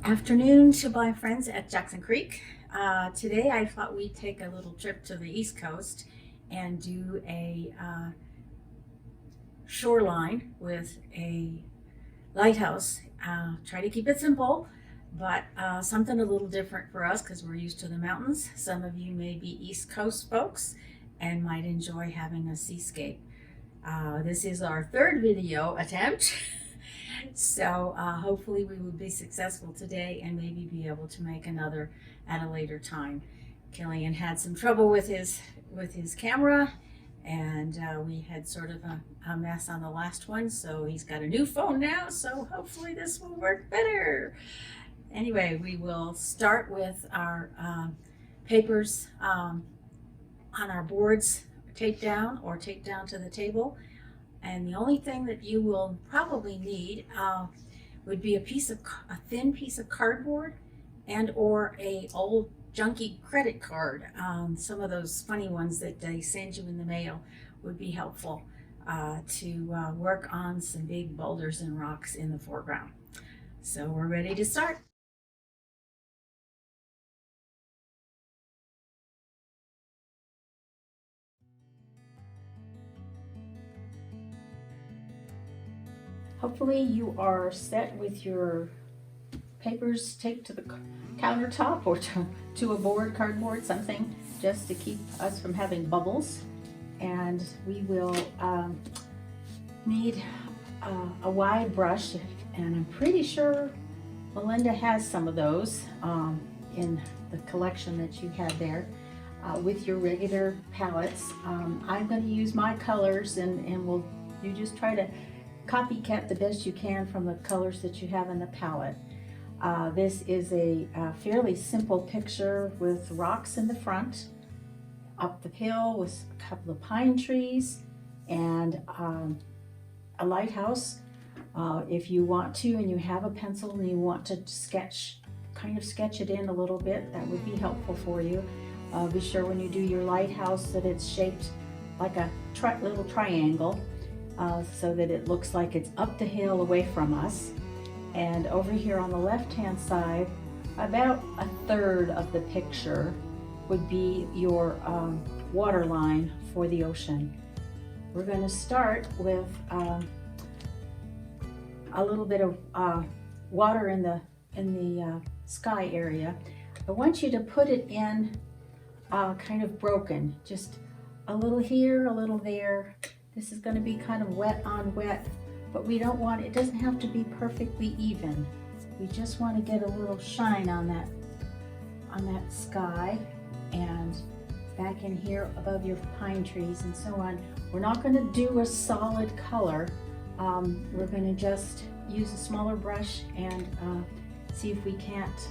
Afternoon to my friends at Jackson Creek. Today I thought we'd take a little trip to the East Coast and do a shoreline with a lighthouse. Try to keep it simple, but something a little different for us because we're used to the mountains. Some of you may be East Coast folks and might enjoy having a seascape. This is our third video attempt. So hopefully we will be successful today and maybe be able to make another at a later time. Killian had some trouble with his camera, and we had sort of a mess on the last one, so he's got a new phone now, so hopefully this will work better. Anyway, we will start with our papers on our boards taped down to the table. And the only thing that you will probably need would be a thin piece of cardboard and or a old junky credit card. Some of those funny ones that they send you in the mail would be helpful to work on some big boulders and rocks in the foreground. So we're ready to start. Hopefully you are set with your papers taped to the countertop or to a board, cardboard, something just to keep us from having bubbles. And we will need a wide brush, and I'm pretty sure Melinda has some of those in the collection that you had there with your regular palettes. I'm going to use my colors, and you just try to copycat the best you can from the colors that you have in the palette. This is a fairly simple picture with rocks in the front, up the hill with a couple of pine trees, and a lighthouse. If you want to, and you have a pencil and you want to sketch it in a little bit, that would be helpful for you. Be sure when you do your lighthouse that it's shaped like a little triangle, so that it looks like it's up the hill away from us. And over here on the left hand side, about a third of the picture would be your water line for the ocean. We're going to start with a little bit of water in the sky area. I want you to put it in kind of broken, just a little here, a little there. This is going to be kind of wet on wet, but we don't want, it doesn't have to be perfectly even. We just want to get a little shine on that sky, and back in here above your pine trees and so on. We're not going to do a solid color. We're going to just use a smaller brush and see if we can't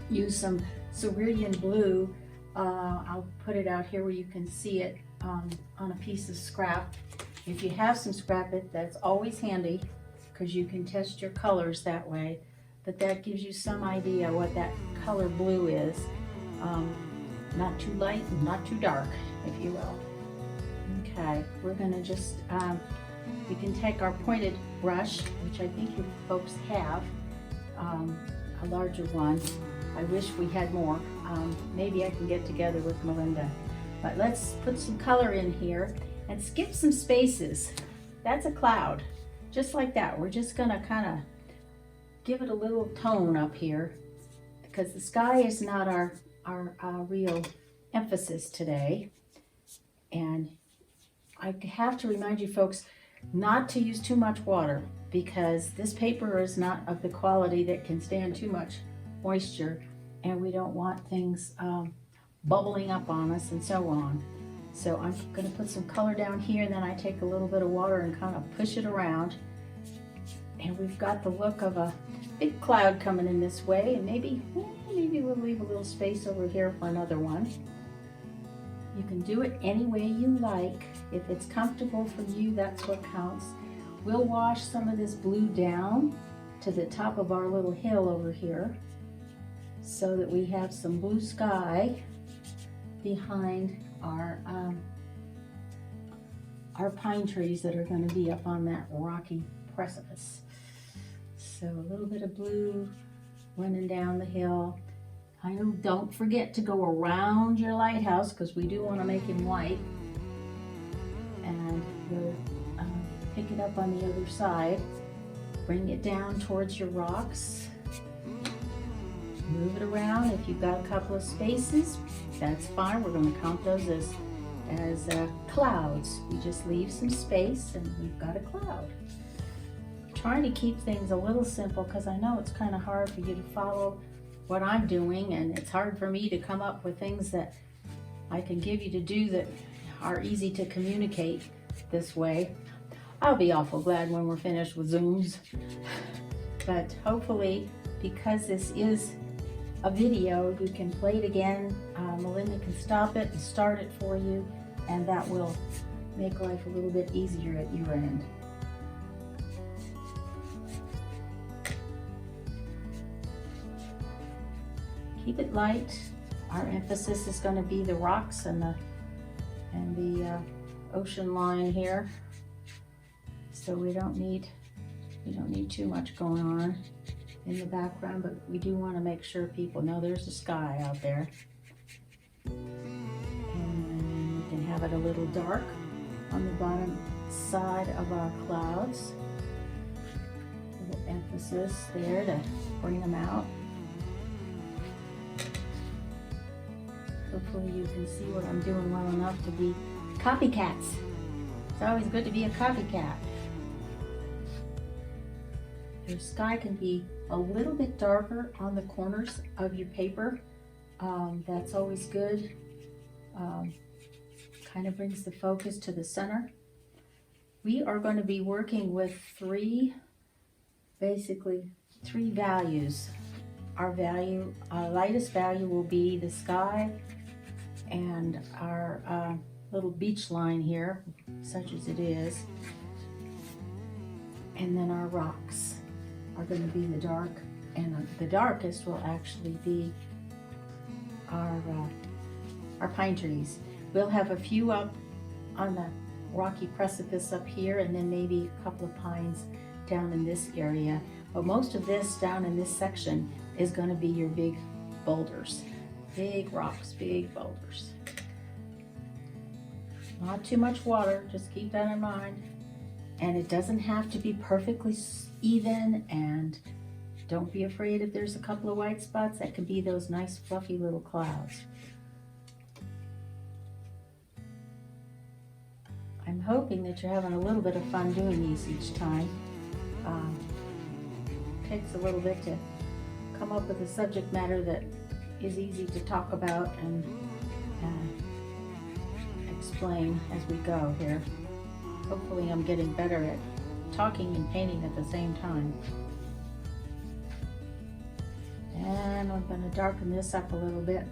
use some cerulean blue. I'll put it out here where you can see it on a piece of scrap. If you have some scrap, that's always handy because you can test your colors that way. But that gives you some idea what that color blue is. Not too light and not too dark, if you will. Okay, we're going to just, we can take our pointed brush, which I think you folks have, a larger one. I wish we had more. Maybe I can get together with Melinda. But let's put some color in here and skip some spaces. That's a cloud, just like that. We're just gonna kind of give it a little tone up here because the sky is not our real emphasis today. And I have to remind you folks not to use too much water because this paper is not of the quality that can stand too much moisture, and we don't want things bubbling up on us and so on. So I'm going to put some color down here, and then I take a little bit of water and kind of push it around. And we've got the look of a big cloud coming in this way, and maybe we'll leave a little space over here for another one. You can do it any way you like. If it's comfortable for you, that's what counts. We'll wash some of this blue down to the top of our little hill over here so that we have some blue sky behind our our pine trees that are going to be up on that rocky precipice. So a little bit of blue running down the hill. I know, don't forget to go around your lighthouse because we do want to make him white. And we'll pick it up on the other side. Bring it down towards your rocks. Move it around. If you've got a couple of spaces, that's fine. We're going to count those as clouds. We just leave some space and we've got a cloud. Trying to keep things a little simple because I know it's kind of hard for you to follow what I'm doing, and it's hard for me to come up with things that I can give you to do that are easy to communicate this way. I'll be awful glad when we're finished with Zooms. But hopefully, because this is a video, you can play it again. Melinda can stop it and start it for you, and that will make life a little bit easier at your end. Keep it light. Our emphasis is going to be the rocks and the ocean line here. So we don't need too much going on in the background, but we do want to make sure people know there's a sky out there. And we can have it a little dark on the bottom side of our clouds. A little emphasis there to bring them out. Hopefully you can see what I'm doing well enough to be copycats. It's always good to be a copycat. Your sky can be a little bit darker on the corners of your paper. That's always good. Kind of brings the focus to the center. We are going to be working with basically three values. Our lightest value will be the sky and our little beach line here, such as it is. And then our rocks are going to be the dark, and the darkest will actually be our pine trees. We'll have a few up on the rocky precipice up here, and then maybe a couple of pines down in this area. But most of this down in this section is going to be your big boulders. Big rocks, big boulders. Not too much water, just keep that in mind. And it doesn't have to be perfectly even, and don't be afraid if there's a couple of white spots. That could be those nice fluffy little clouds. I'm hoping that you're having a little bit of fun doing these each time. Takes a little bit to come up with a subject matter that is easy to talk about and explain as we go here. Hopefully I'm getting better at talking and painting at the same time. And I'm going to darken this up a little bit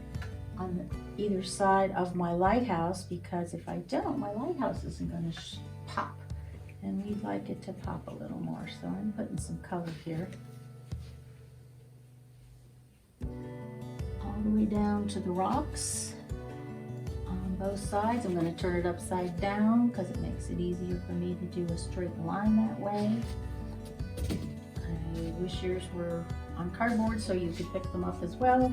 on either side of my lighthouse, because if I don't, my lighthouse isn't going to pop. And we'd like it to pop a little more. So I'm putting some color here. All the way down to the rocks on both sides. I'm going to turn it upside down because it makes it easier for me to do a straight line that way. I wish yours were on cardboard so you could pick them up as well,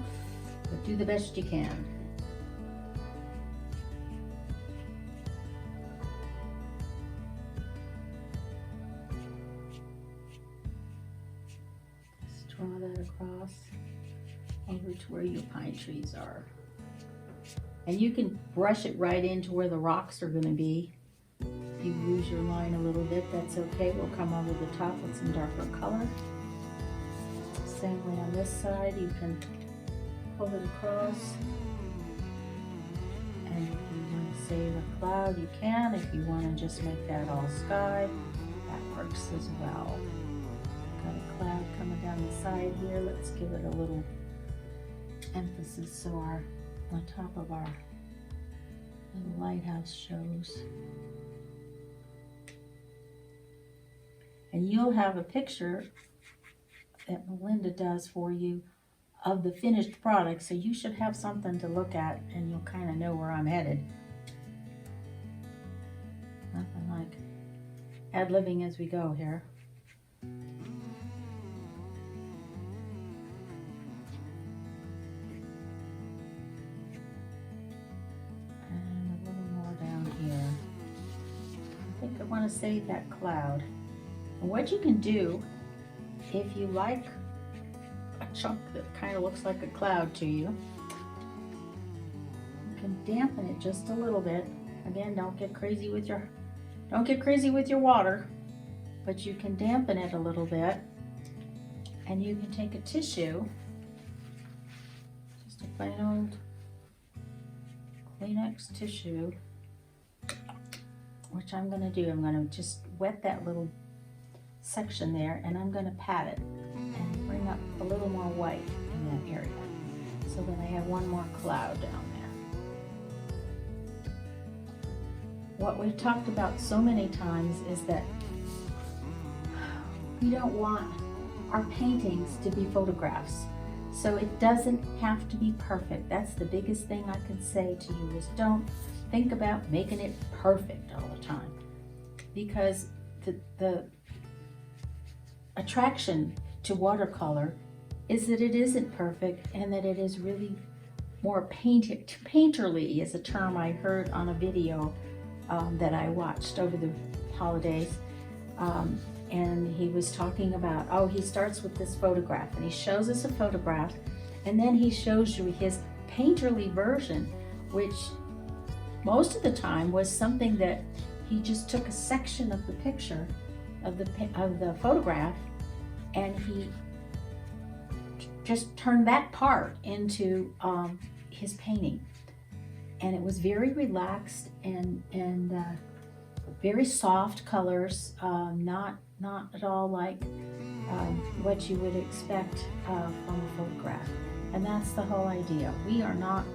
but do the best you can. Just draw that across over to where your pine trees are. And you can brush it right into where the rocks are going to be. If you lose your line a little bit, that's okay. We'll come over the top with some darker color. Same way on this side, you can pull it across. And if you want to save a cloud, you can. If you want to just make that all sky, that works as well. Got a cloud coming down the side here. Let's give it a little emphasis so the top of our little lighthouse shows. And you'll have a picture that Melinda does for you of the finished product, so you should have something to look at and you'll kind of know where I'm headed. Nothing ad-libbing as we go here. And a little more down here. I think I want to save that cloud. And what you can do, if you like a chunk that kind of looks like a cloud to you, you can dampen it just a little bit. Again, don't get crazy with your water, but you can dampen it a little bit, and you can take a tissue, just a plain old Kleenex tissue, which I'm going to do. I'm going to just wet that little section there, and I'm going to pat it and bring up a little more white in that area, so that I have one more cloud down there. What we've talked about so many times is that we don't want our paintings to be photographs. So it doesn't have to be perfect. That's the biggest thing I can say to you, is don't think about making it perfect all the time. Because the attraction to watercolor is that it isn't perfect, and that it is really more painterly is a term I heard on a video that I watched over the holidays, and he was talking about, oh, he starts with this photograph, and he shows us a photograph, and then he shows you his painterly version, which most of the time was something that he just took a section of the picture of the photograph, and he just turned that part into his painting. And it was very relaxed and very soft colors, not at all like what you would expect from a photograph. And that's the whole idea. We are not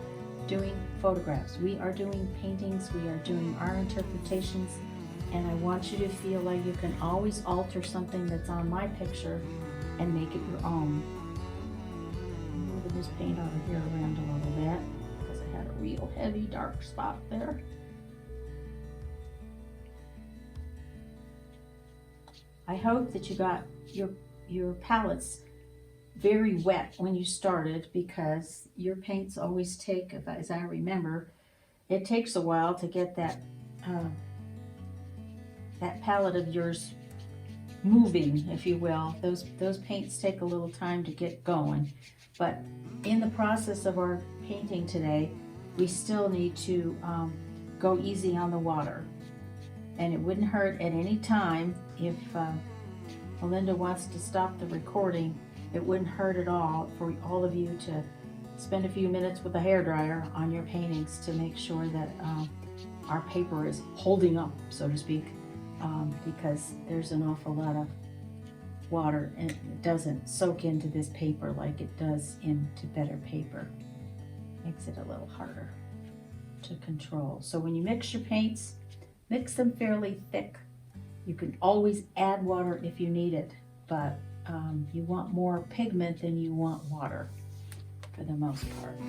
doing photographs. We are doing paintings. We are doing our interpretations. And I want you to feel like you can always alter something that's on my picture and make it your own. I'm moving this paint over here around a little bit, had a real heavy dark spot there. I hope that you got your palettes very wet when you started, because your paints always take, as I remember, it takes a while to get that palette of yours moving, if you will. Those paints take a little time to get going, but in the process of our painting today, we still need to go easy on the water. And it wouldn't hurt at any time if Melinda wants to stop the recording. It wouldn't hurt at all for all of you to spend a few minutes with a hairdryer on your paintings to make sure that our paper is holding up, so to speak, because there's an awful lot of water, and it doesn't soak into this paper like it does into better paper. Makes it a little harder to control. So when you mix your paints, mix them fairly thick. You can always add water if you need it, but you want more pigment than you want water for the most part.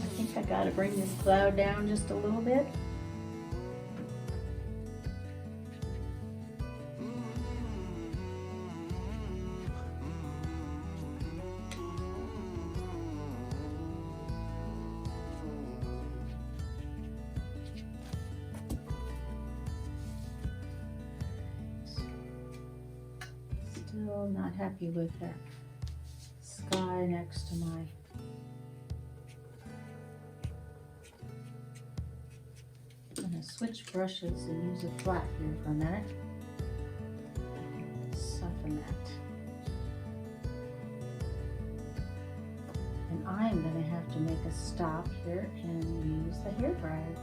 I think I gotta bring this cloud down just a little bit. Still not happy with that sky next to my I'm going to switch brushes and use a flat here for a minute. Soften that. And I'm going to have to make a stop here and use the hairdryer.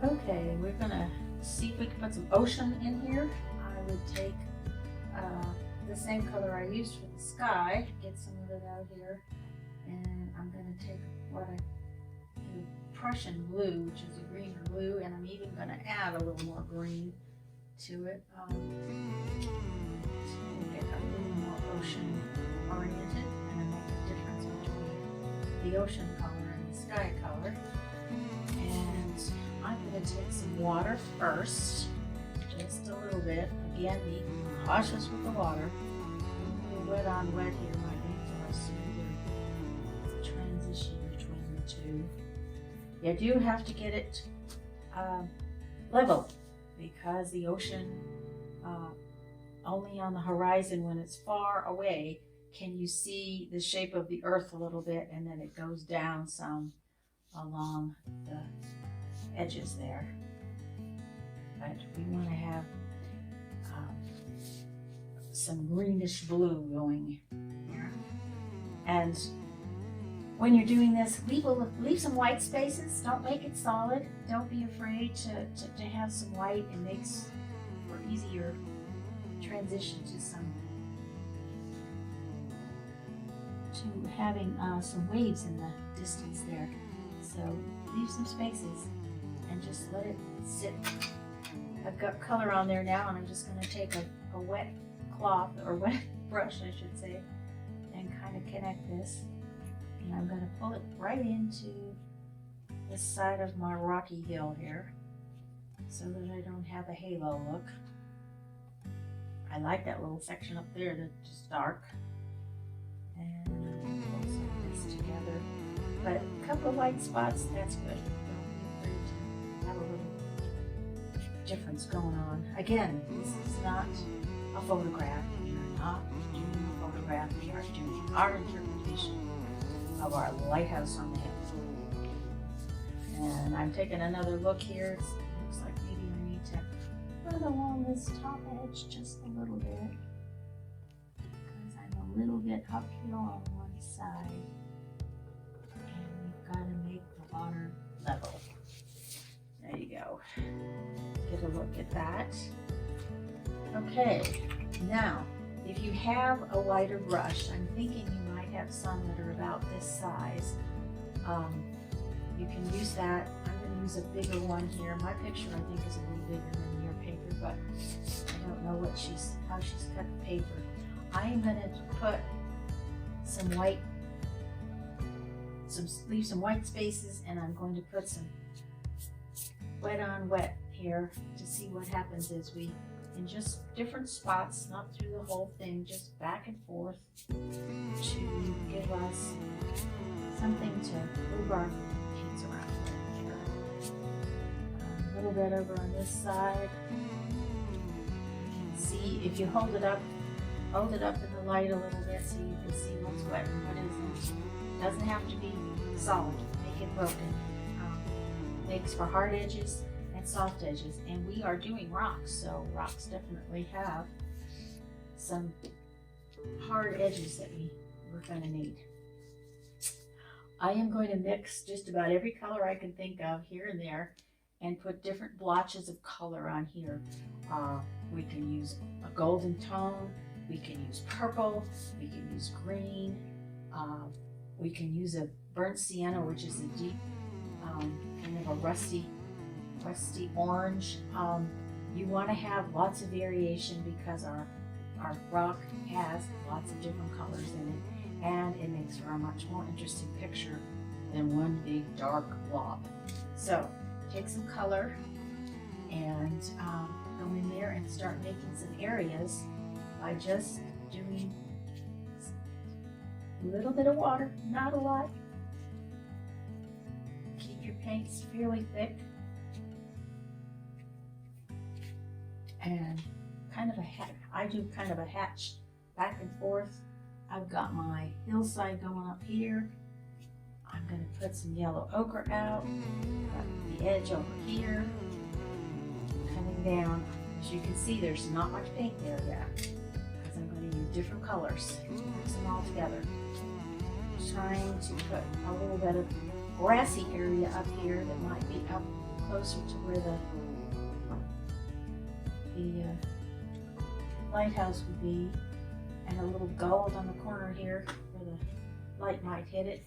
Okay, we're gonna see if we can put some ocean in here. I would take the same color I used for the sky, get some of it out here, and I'm gonna take what I do, Prussian blue, which is a greener blue, and I'm even gonna add a little more green to it to make it a little more ocean oriented and make a difference between the ocean color and the sky color. to take some water first, just a little bit. Again, be cautious with the water. Wet on wet here might be for a smoother transition between the two. You do have to get it level, because the ocean, only on the horizon when it's far away can you see the shape of the earth a little bit, and then it goes down some along the edges there. But we want to have some greenish blue going here. And when you're doing this, leave some white spaces. Don't make it solid. Don't be afraid to have some white. It makes for easier transition to having some waves in the distance there. So leave some spaces and just let it sit. I've got color on there now, and I'm just going to take a wet cloth, or wet brush I should say, and kind of connect this. And I'm going to pull it right into the side of my rocky hill here so that I don't have a halo look. I like that little section up there that's just dark. And I'm going to pull some of this together. But a couple of white spots, that's good. Don't be afraid to have a little difference going on. Again, this is not a photograph. We are not doing a photograph. We are doing our interpretation of our lighthouse on the hill. And I'm taking another look here. It looks like maybe I need to run along this top edge just a little bit, because I'm a little bit uphill on one side, and we've got to make the water level. There you go. Get a look at that. Okay, now if you have a wider brush, I'm thinking you might have some that are about this size. You can use that. I'm going to use a bigger one here. My picture, I think, is a little bigger than your paper, but I don't know how she's cut the paper. I am going to put some white, leave some white spaces, and I'm going to put some wet on wet here to see what happens as we, in just different spots, not through the whole thing, just back and forth, to give us something to move our paints around here. A little bit over on this side. You can see, if you hold it up in the light a little bit so you can see what's wet and what isn't. It doesn't have to be solid. Make it broken. Makes for hard edges and soft edges, and we are doing rocks, so rocks definitely have some hard edges that we're going to need. I am going to mix just about every color I can think of here and there and put different blotches of color on here. We can use a golden tone, we can use purple, we can use green, we can use a burnt sienna, which is a deep kind of a rusty orange. You want to have lots of variation because our rock has lots of different colors in it, and it makes for a much more interesting picture than one big dark blob. So take some color and go in there and start making some areas by just doing a little bit of water, not a lot. Keep your paints fairly thick, and kind of I do kind of a hatch back and forth. I've got my hillside going up here. I'm going to put some yellow ochre out, got the edge over here, coming down. As you can see, there's not much paint there yet because I'm going to use different colors to mix them all together. Trying to put a little bit of grassy area up here that might be up closer to where the lighthouse would be, and a little gold on the corner here where the light might hit it.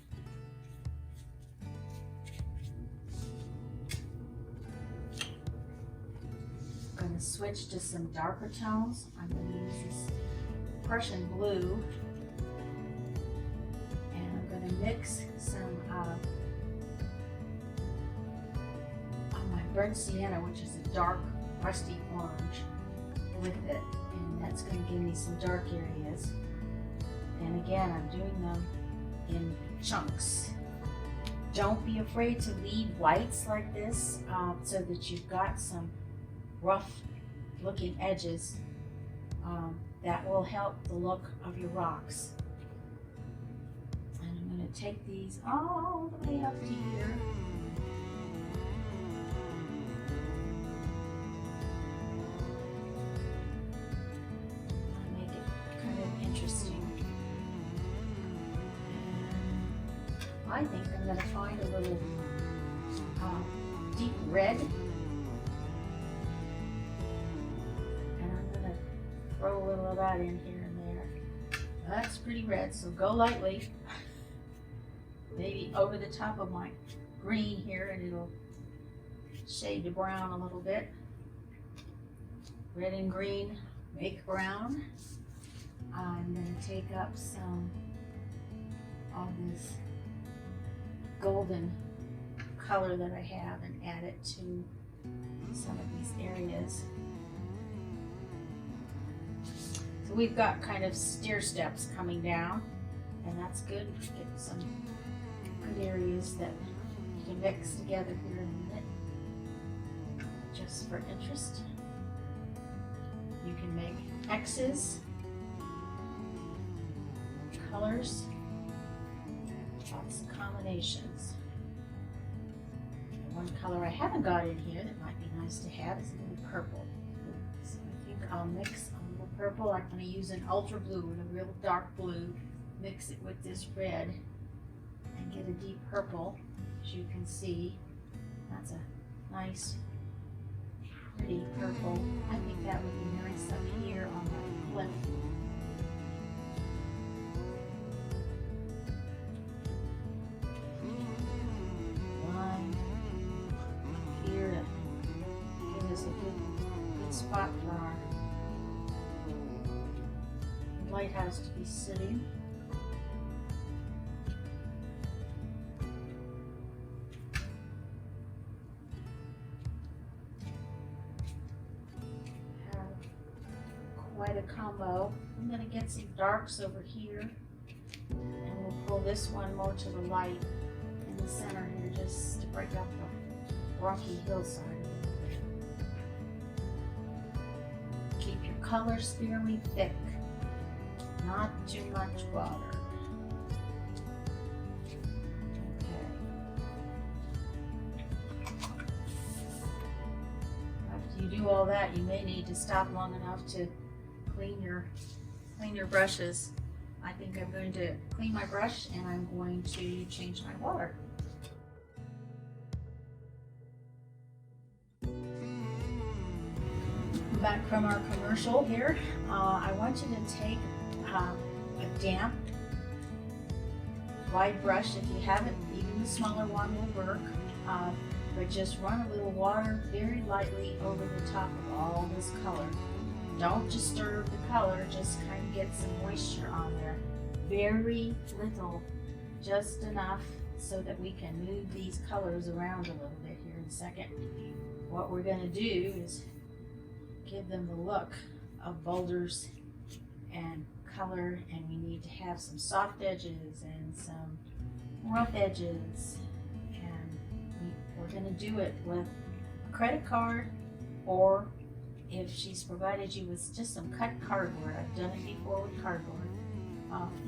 I'm going to switch to some darker tones. I'm going to use this Prussian blue, and I'm going to mix some on my burnt sienna, which is a dark rusty orange, with it, and that's going to give me some dark areas. And again, I'm doing them in chunks. Don't be afraid to leave whites like this so that you've got some rough looking edges. That will help the look of your rocks. And I'm going to take these all the way up to here. I'll make it kind of interesting. And I think I'm going to find a little deep red. Throw a little of that in here and there. That's pretty red, so go lightly. Maybe over the top of my green here, and it'll shade to brown a little bit. Red and green make brown. I'm going to take up some of this golden color that I have and add it to some of these areas. So we've got kind of stair steps coming down, and that's good. Get some good areas that you can mix together here in a minute. Just for interest, you can make X's, colors, lots of combinations. And one color I haven't got in here that might be nice to have is a little purple. So I think I'll mix purple. I'm going to use an ultra blue and a real dark blue, mix it with this red and get a deep purple. As you can see, that's a nice pretty purple. I think that would be nice up here on that cliff. One here to give us a good spot for our lighthouse to be sitting. Have quite a combo. I'm going to get some darks over here, and we'll pull this one more to the light in the center here just to break up the rocky hillside. Keep your colors fairly thick. Not too much water. Okay. After you do all that, you may need to stop long enough to clean your brushes. I think I'm going to clean my brush and I'm going to change my water. Back from our commercial here, I want you to take a damp wide brush. If you haven't, even the smaller one will work, but just run a little water very lightly over the top of all this color. Don't disturb the color, just kind of get some moisture on there. Very little, just enough so that we can move these colors around a little bit here in a second. What we're going to do is give them the look of boulders and color, and we need to have some soft edges and some rough edges, and we're going to do it with a credit card, or if she's provided you with just some cut cardboard. I've done it before with cardboard.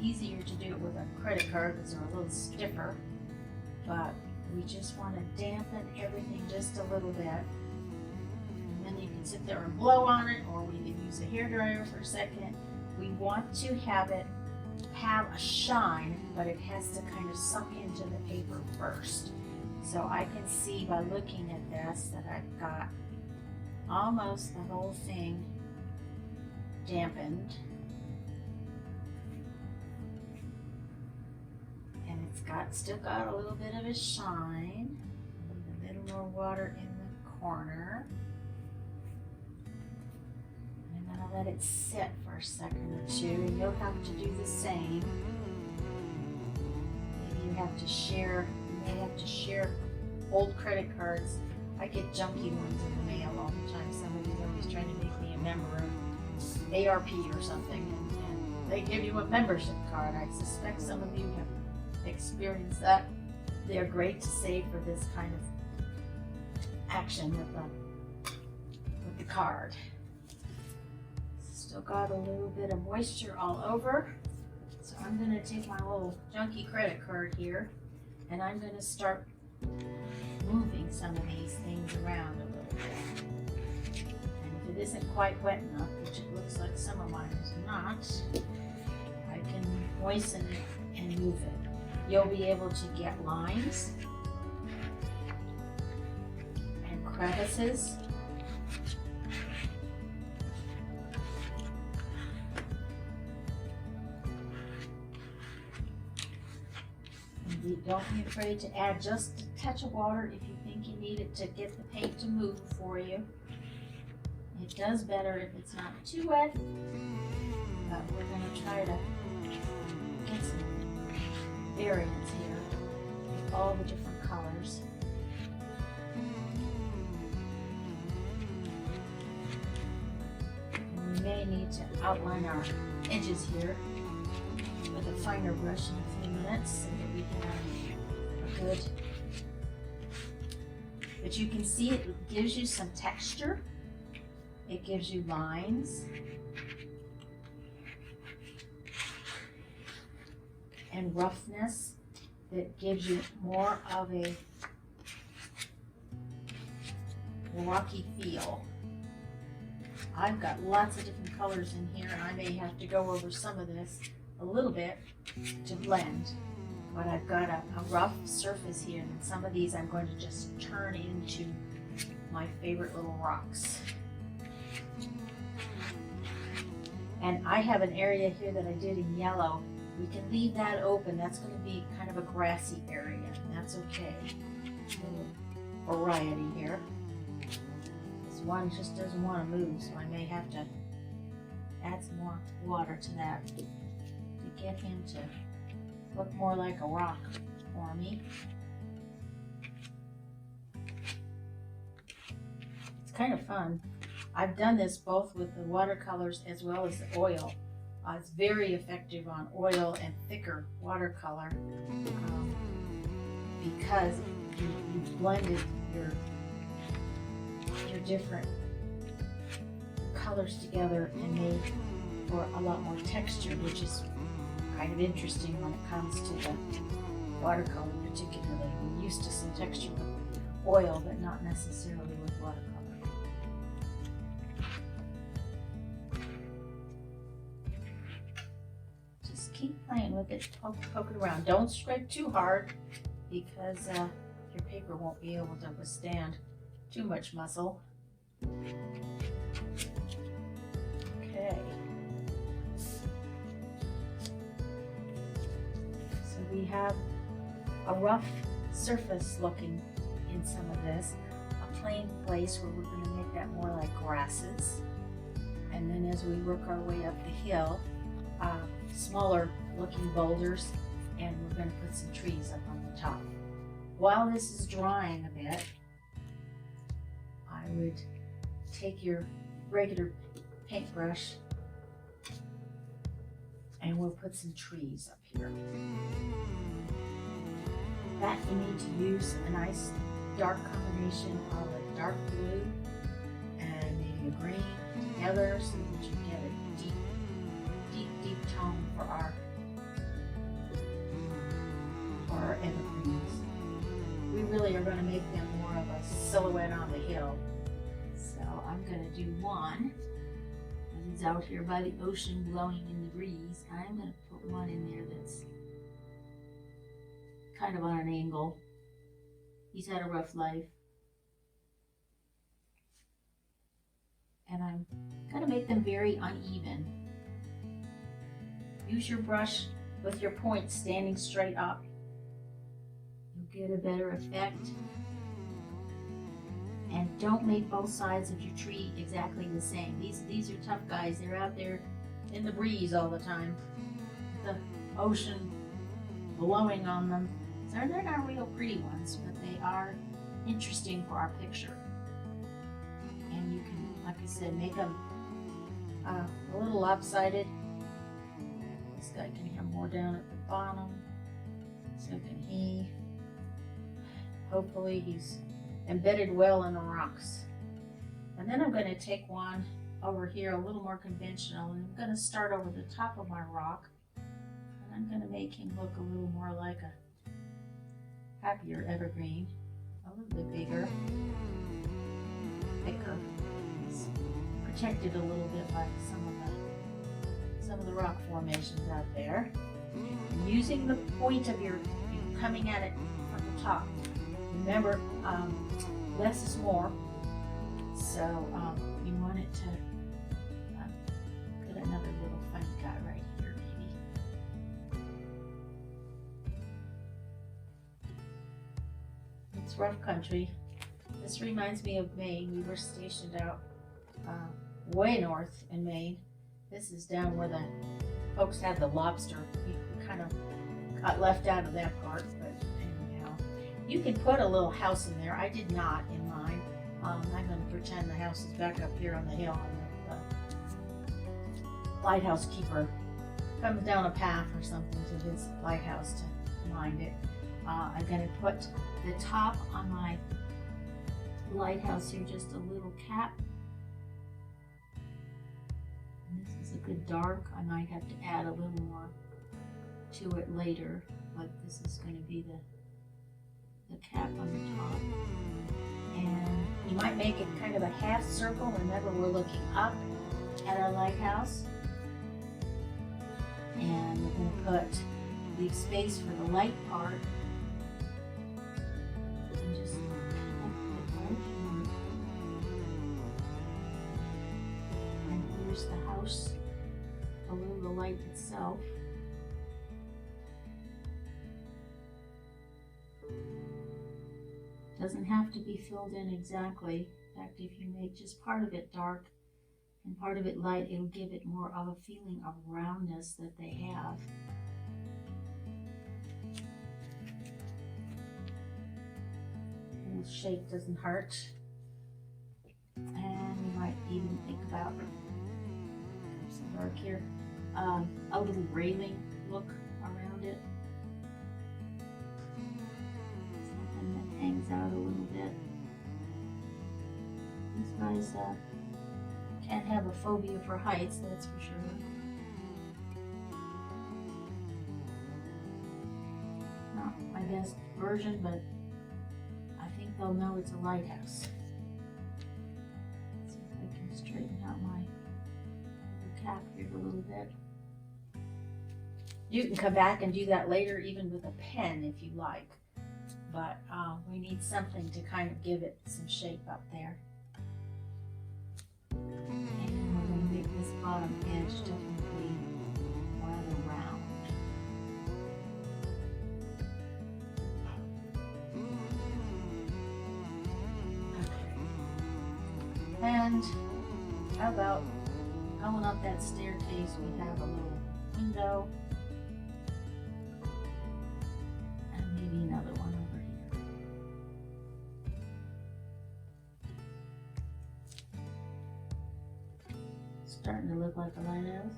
Easier to do it with a credit card because they're a little stiffer, but we just want to dampen everything just a little bit. And then you can sit there and blow on it, or we can use a hairdryer for a second. We want to have it have a shine, but it has to kind of suck into the paper first. So I can see by looking at this that I've got almost the whole thing dampened. And it's still got a little bit of a shine. A little more water in the corner. And I'm gonna let it sit for a second or two, and you'll have to do the same. Maybe you may have to share old credit cards I get junky ones in the mail all the time. Somebody's always trying to make me a member of ARP or something, and they give you a membership card. I suspect some of you have experienced that. They're great to save for this kind of action with the card. Still got a little bit of moisture all over. So I'm going to take my little junky credit card here, and I'm going to start moving some of these things around a little bit. And if it isn't quite wet enough, which it looks like some of mine is not, I can moisten it and move it. You'll be able to get lines and crevices. Don't be afraid to add just a touch of water if you think you need it to get the paint to move for you. It does better if it's not too wet, but we're going to try to get some variance here with all the different colors. And we may need to outline our edges here with a finer brush in a few minutes so that we can have a good, but you can see it gives you some texture. It gives you lines and roughness that gives you more of a rocky feel. I've got lots of different colors in here, and I may have to go over some of this a little bit to blend, but I've got a rough surface here, and some of these I'm going to just turn into my favorite little rocks. And I have an area here that I did in yellow. We can leave that open. That's going to be kind of a grassy area, and that's okay. A little variety here. This one just doesn't want to move, so I may have to add some more water to that to get him to look more like a rock for me. It's kind of fun. I've done this both with the watercolors as well as the oil. It's very effective on oil and thicker watercolor because you've blended your different colors together and made for a lot more texture, which is kind of interesting when it comes to the watercolor particularly. We're used to some texture with oil, but not necessarily with watercolor. Just keep playing with it, poke it around. Don't scrape too hard because your paper won't be able to withstand too much muscle. Okay. We have a rough surface looking in some of this, a plain place where we're going to make that more like grasses. And then as we work our way up the hill, smaller looking boulders, and we're going to put some trees up on the top. While this is drying a bit, I would take your regular paintbrush and we'll put some trees up here. That you need to use a nice dark combination of a dark blue and maybe a green together so that you get a deep tone for our evergreens. We really are going to make them more of a silhouette on the hill. So I'm going to do one. He's out here by the ocean blowing in the breeze. I'm going to put one in there that's kind of on an angle. He's had a rough life. And I'm going to make them very uneven. Use your brush with your point standing straight up. You'll get a better effect. And don't make both sides of your tree exactly the same. These are tough guys. They're out there in the breeze all the time. The ocean blowing on them. So they're not real pretty ones, but they are interesting for our picture. And you can, like I said, make them a little lopsided. This guy can have more down at the bottom. So can he. Hopefully he's embedded well in the rocks. And then I'm going to take one over here, a little more conventional, and I'm going to start over the top of my rock. And I'm going to make him look a little more like a happier evergreen, a little bit bigger, thicker. He's protected a little bit by some of the rock formations out there. And using the point of your coming at it from the top. Remember, less is more. So you want it to put another little funny guy right here, maybe. It's rough country. This reminds me of Maine. We were stationed out way north in Maine. This is down where the folks had the lobster. We kind of got left out of that part, but anyhow. You can put a little house in there. I did not in mine. I'm going to pretend the house is back up here on the hill, and the lighthouse keeper comes down a path or something to his lighthouse to mind it. I'm going to put the top on my lighthouse here, just a little cap. And this is a good dark. I might have to add a little more to it later, but this is going to be the cap on the top. And you might make it kind of a half circle. Remember, we're looking up at our lighthouse. And we're going to leave space for the light part. And just connect it right here. And here's the house below the light itself. Doesn't have to be filled in exactly. In fact, if you make just part of it dark and part of it light, it'll give it more of a feeling of roundness that they have. A little shape doesn't hurt. And you might even think about some dark here, a little railing look around it. Hangs out a little bit. These guys can't have a phobia for heights, that's for sure. Not my best version, but I think they'll know it's a lighthouse. Let's see if I can straighten out my cap here a little bit. You can come back and do that later, even with a pen if you like. But we need something to kind of give it some shape up there. And we're going to make this bottom edge definitely rather round. Okay. And how about going up that staircase, we have a little window. And maybe another one. Starting to look like a lighthouse.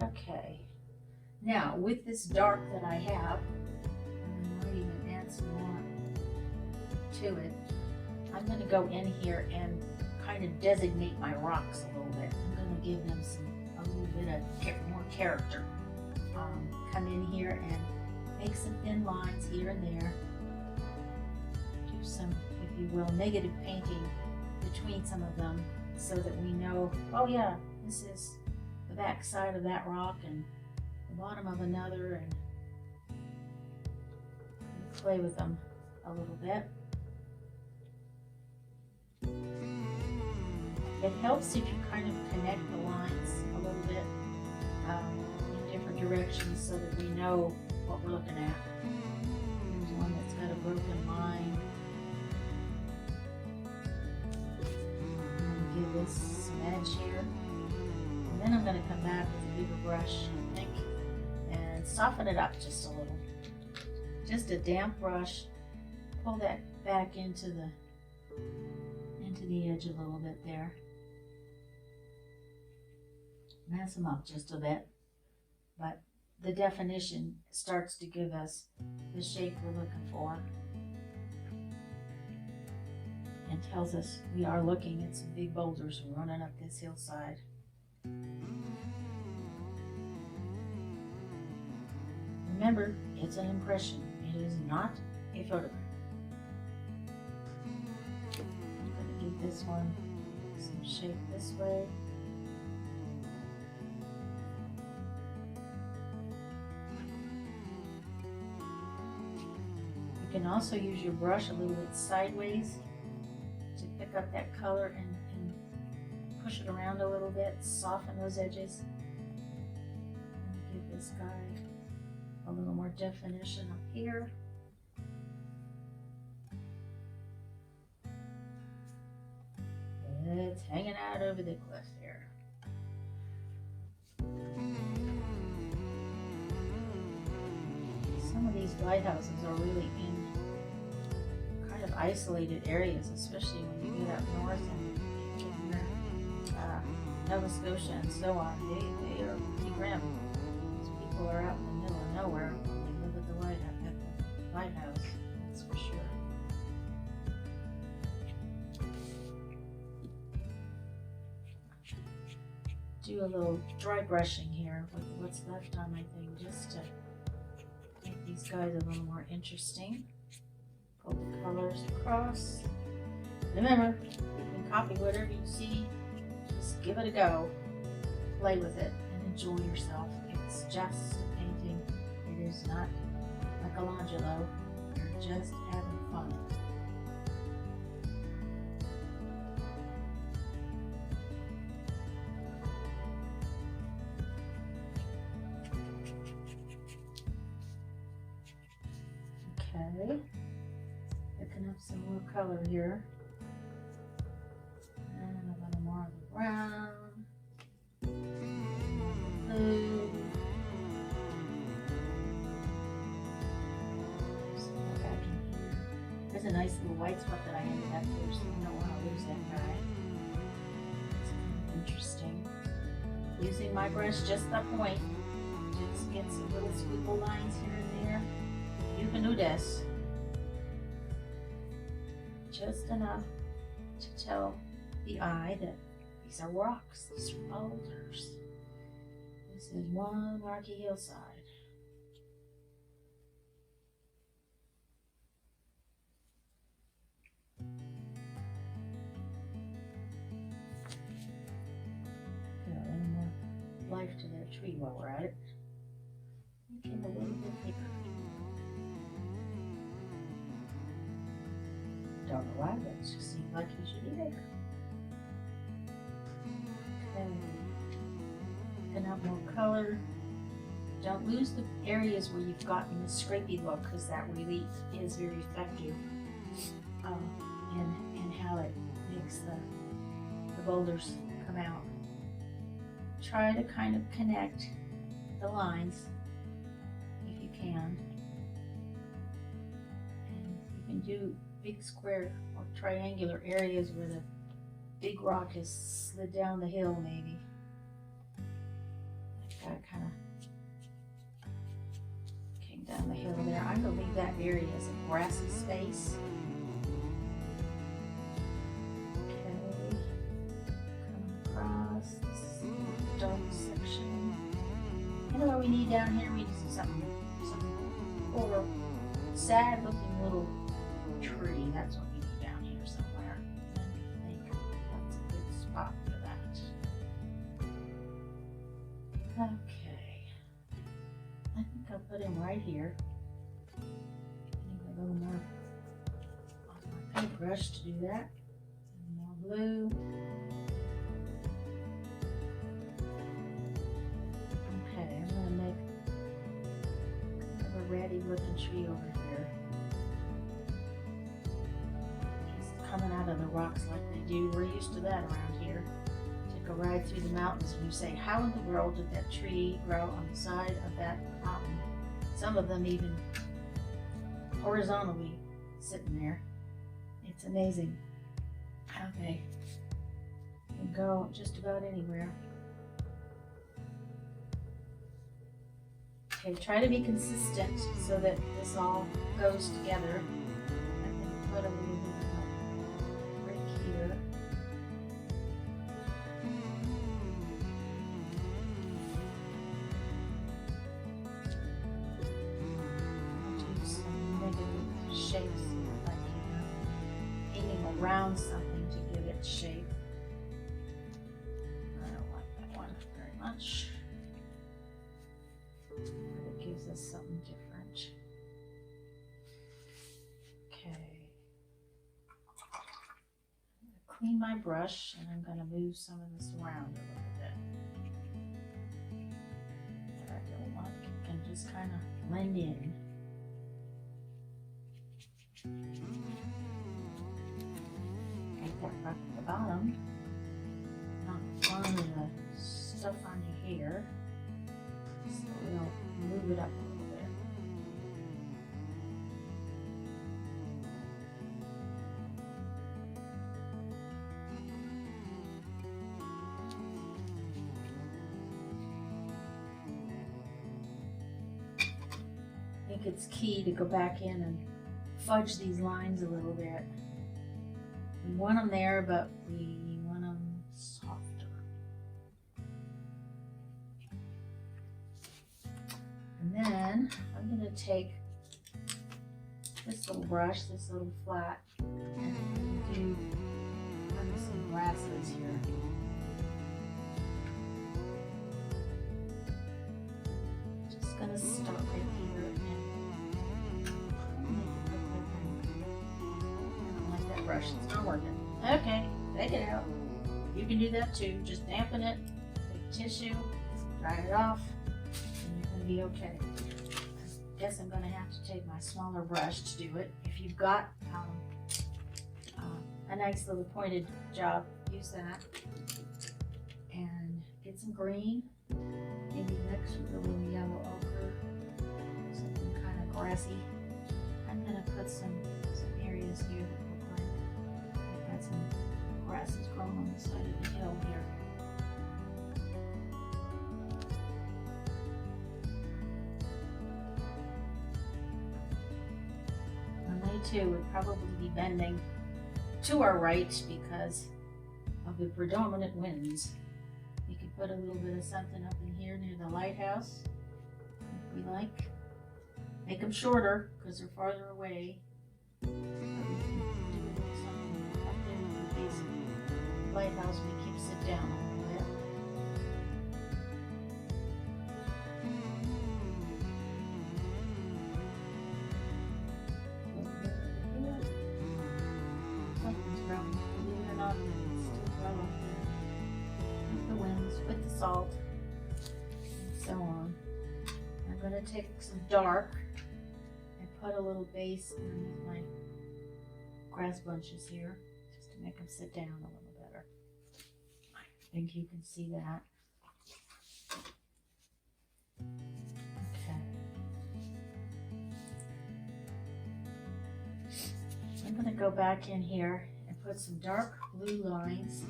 Okay. Now, with this dark that I have, I might even add some more to it. I'm going to go in here and kind of designate my rocks a little bit. I'm going to give them a little bit of more character. Come in here and make some thin lines here and there. Do some, if you will, negative painting between some of them, so that we know, oh yeah, this is the back side of that rock and the bottom of another, and play with them a little bit. It helps if you kind of connect the lines a little bit in different directions so that we know what we're looking at. There's one that's got a broken line. Give this some edge here, and then I'm going to come back with a bigger brush, I think, and soften it up just a little. Just a damp brush, pull that back into the edge a little bit there. Mess them up just a bit, but the definition starts to give us the shape we're looking for and tells us we are looking at some big boulders running up this hillside. Remember, it's an impression. It is not a photograph. I'm going to give this one some shape this way. You can also use your brush a little bit sideways to pick up that color and push it around a little bit, soften those edges, and give this guy a little more definition up here. It's hanging out over the cliff there. Some of these lighthouses are really in kind of isolated areas, especially when you get up north and Nova Scotia and so on. They are pretty grim. These people are out in the middle of nowhere. They live at the lighthouse, that's for sure. Do a little dry brushing here with what's left on my thing, just to make these guys a little more interesting. Pull the colors across. Remember, you can copy whatever you see. Just give it a go. Play with it and enjoy yourself. It's just a painting. It is not Michelangelo. You're just having fun. Okay, picking up some more color here, and a little more of the brown, blue. So back in here, there's a nice little white spot that I ended up here, so you don't want to lose that guy. It's kind of interesting. Using my brush just the point, just get some little squiggle lines here and there. You can do this. Just enough to tell the eye that these are rocks, these are boulders. This is one rocky hillside. Got a little more life to that tree while we're at it. Make it a little bit bigger. Don't know why, but it just seems like he should be there. Okay. Picking up more color. Don't lose the areas where you've gotten the scrapey look, because that relief is very effective in how it makes the boulders come out. Try to kind of connect the lines if you can. And you can do big square or triangular areas where the big rock has slid down the hill, maybe. That guy kind of came down the hill there. I'm going to leave that area as a grassy space. Okay. Come across this dark section. You know what we need down here? We need some poor, sad looking little tree. That's what we need down here somewhere. I think that's a good spot for that. Okay. I think I'll put him right here. I need a little more off my paintbrush to do that. Some more blue. Okay, I'm going to make kind of a ratty looking tree over here. Coming out of the rocks like they do. We're used to that around here. Take a ride through the mountains and you say, how in the world did that tree grow on the side of that mountain? Some of them even horizontally sitting there. It's amazing how they can go just about anywhere. Okay, try to be consistent so that this all goes together. I'm going to put a little bit of a break here. Shapes like painting around something to give it shape. I don't like that one very much, but it gives us something different. Okay, I'm going to clean my brush and I'm going to move some of this around a little bit. What I don't want can just kind of blend in. Like that right at the bottom, not all of the stuff on your hair, so we'll move it up a little bit. I think it's key to go back in and fudge these lines a little bit. We want them there, but we want them softer. And then I'm going to take this little brush, this little flat, and do some grasses here. Just going to start right here. Brush, it's not working. Okay, take it out. You can do that too. Just dampen it, take tissue, dry it off, and you're gonna be okay. I guess I'm gonna have to take my smaller brush to do it. If you've got a nice little pointed job, use that. And get some green, maybe mix with a little yellow ochre, something kind of grassy. I'm gonna put some areas here that some grasses growing on the side of the hill here. And they too would probably be bending to our right because of the predominant winds. You could put a little bit of something up in here near the lighthouse if we like. Make them shorter because they're farther away. Lighthouse we keep sit down a little bit. Something's growing. Believe it or not, it's still growing here. With the winds, with the salt, and so on. I'm going to take some dark and put a little base underneath my grass bunches here, just to make them sit down a little. I think you can see that. Okay. I'm going to go back in here and put some dark blue lines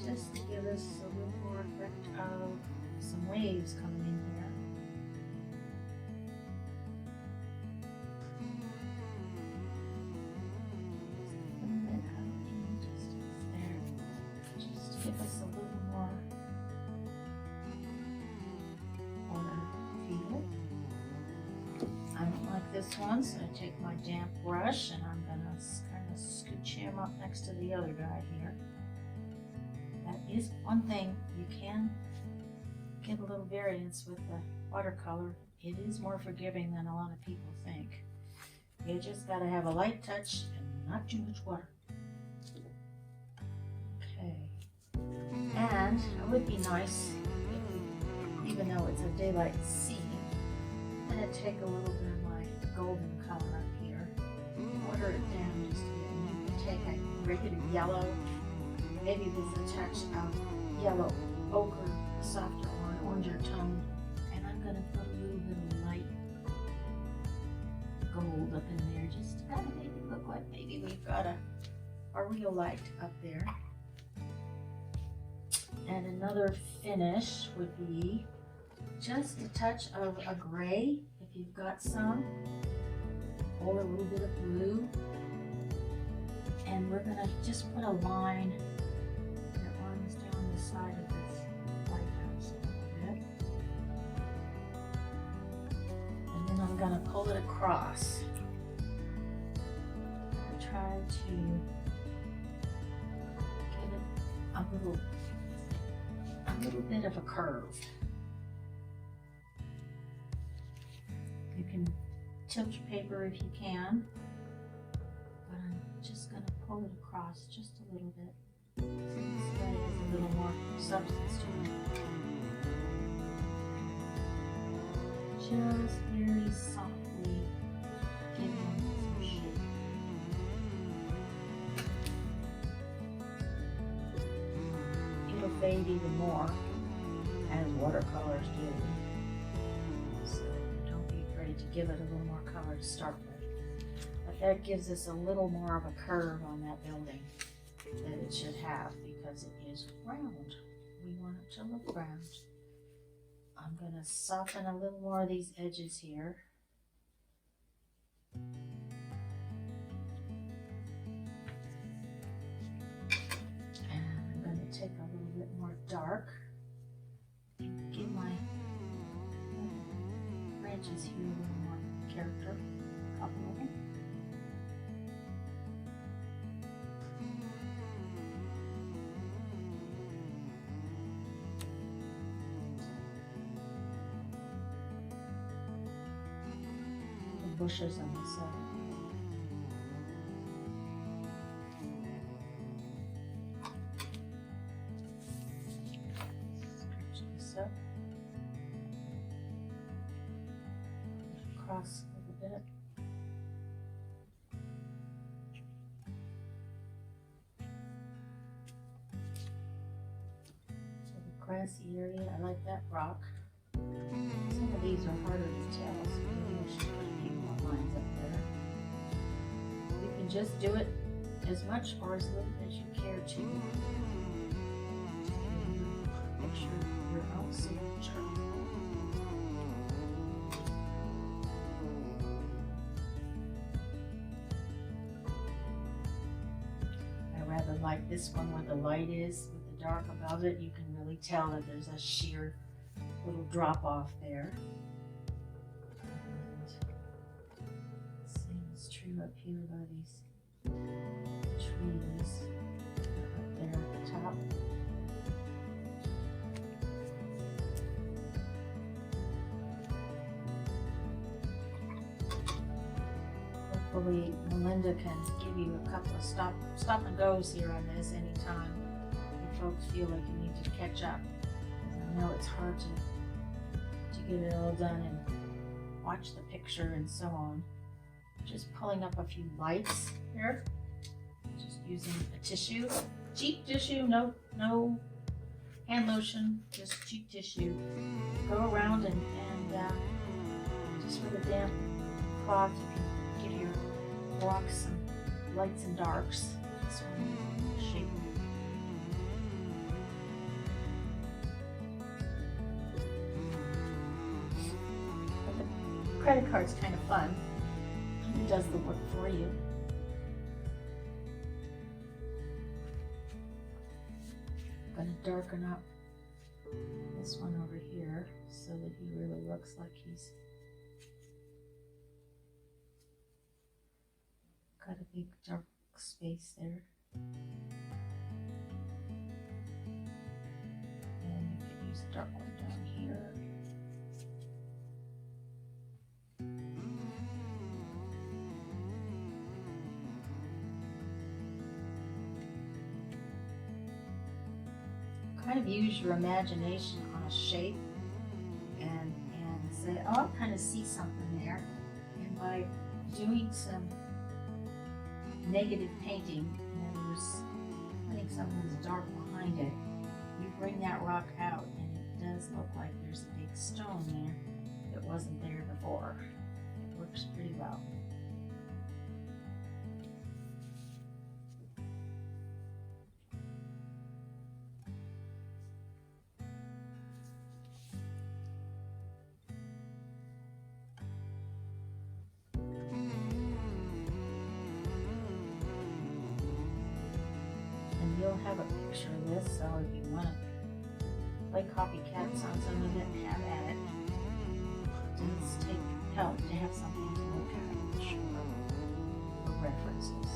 just to give us a little more effect of some waves coming in here. Give us a little more feel. I don't like this one, so I take my damp brush and I'm gonna kind of scooch him up next to the other guy here. That is one thing, you can get a little variance with the watercolor. It is more forgiving than a lot of people think. You just gotta have a light touch and not too much water. Okay. And it would be nice, if, even though it's a daylight scene, I'm going to take a little bit of my golden color up here, water it down just a bit, and you can take a regular yellow, maybe with a touch of yellow ochre, a softer or an oranger tone, and I'm going to put a little bit of light gold up in there, just to kind of make it look like maybe we've got a real light up there. And another finish would be just a touch of a gray, if you've got some, or a little bit of blue. And we're gonna just put a line that runs down the side of this lighthouse a little bit. And then I'm gonna pull it across. And try to give it a little bit of a curve. You can tilt your paper if you can, but I'm just going to pull it across just a little bit so this way there's a little more substance to it. Just very softly giving it some shape. It'll fade even more as watercolors do. So don't be afraid to give it a little more color to start with. But that gives us a little more of a curve on that building that it should have because it is round. We want it to look round. I'm going to soften a little more of these edges here. And I'm going to take a little bit more dark and give my branches here a little more character. A couple of them. Bushes on the side. Stretch this up. Across a little bit. So the grassy area, I like that rock. Some of these are harder to tell, so maybe I should put a few more lines up there. You can just do it as much or as little as you care to. Picture your own signature. I rather like this one where the light is with the dark above it. You can really tell that there's a sheer little drop off there. And same is true up here by these trees up there at the top. Hopefully Melinda can give you a couple of stop and goes here on this anytime you folks feel like you need to catch up. I know it's hard to get it all done and watch the picture and so on. Just pulling up a few lights here. Just using a tissue, cheap tissue, no hand lotion, just cheap tissue. Go around and just with a damp cloth, you can give your blocks some lights and darks. This one shape. Credit card's kind of fun. It does the work for you. I'm going to darken up this one over here so that he really looks like he's got a big dark space there. And you could use a dark one down here. Kind of use your imagination on a shape and say, oh, I kind of see something there. And by doing some negative painting, in other words, putting something dark behind it, you bring that rock out and it does look like there's a big stone there that wasn't there before. It works pretty well. will have a picture of this, so if you want to play copycats on some of it, have at it. It does take help to have something to look at, I'm sure, for references.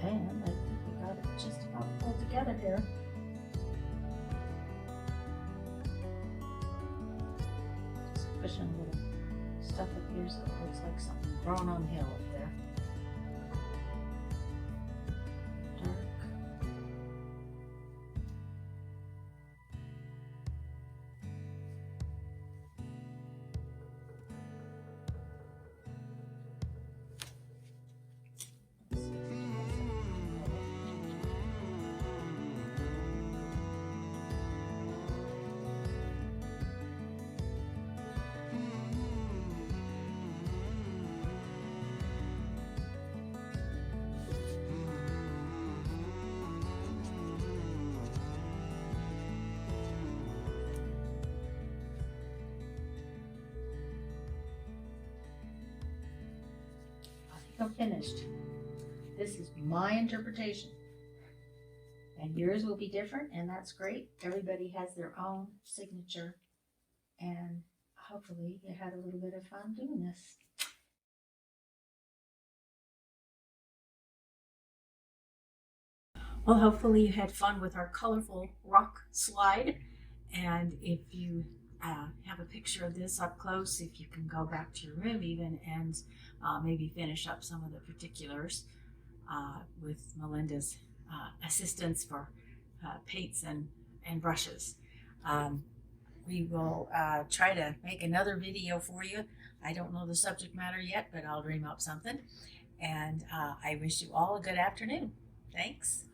And I think we got it just about pulled together here. Just pushing a little stuff up here so it looks like something growing on the hill up there. Dark. I'm finished. This is my interpretation. And yours will be different, and that's great. Everybody has their own signature. And hopefully you had a little bit of fun doing this. Well, hopefully you had fun with our colorful rock slide. And if you have a picture of this up close, if you can go back to your room even and maybe finish up some of the particulars with Melinda's assistance for paints and brushes. We will try to make another video for you. I don't know the subject matter yet, but I'll dream up something. And I wish you all a good afternoon. Thanks.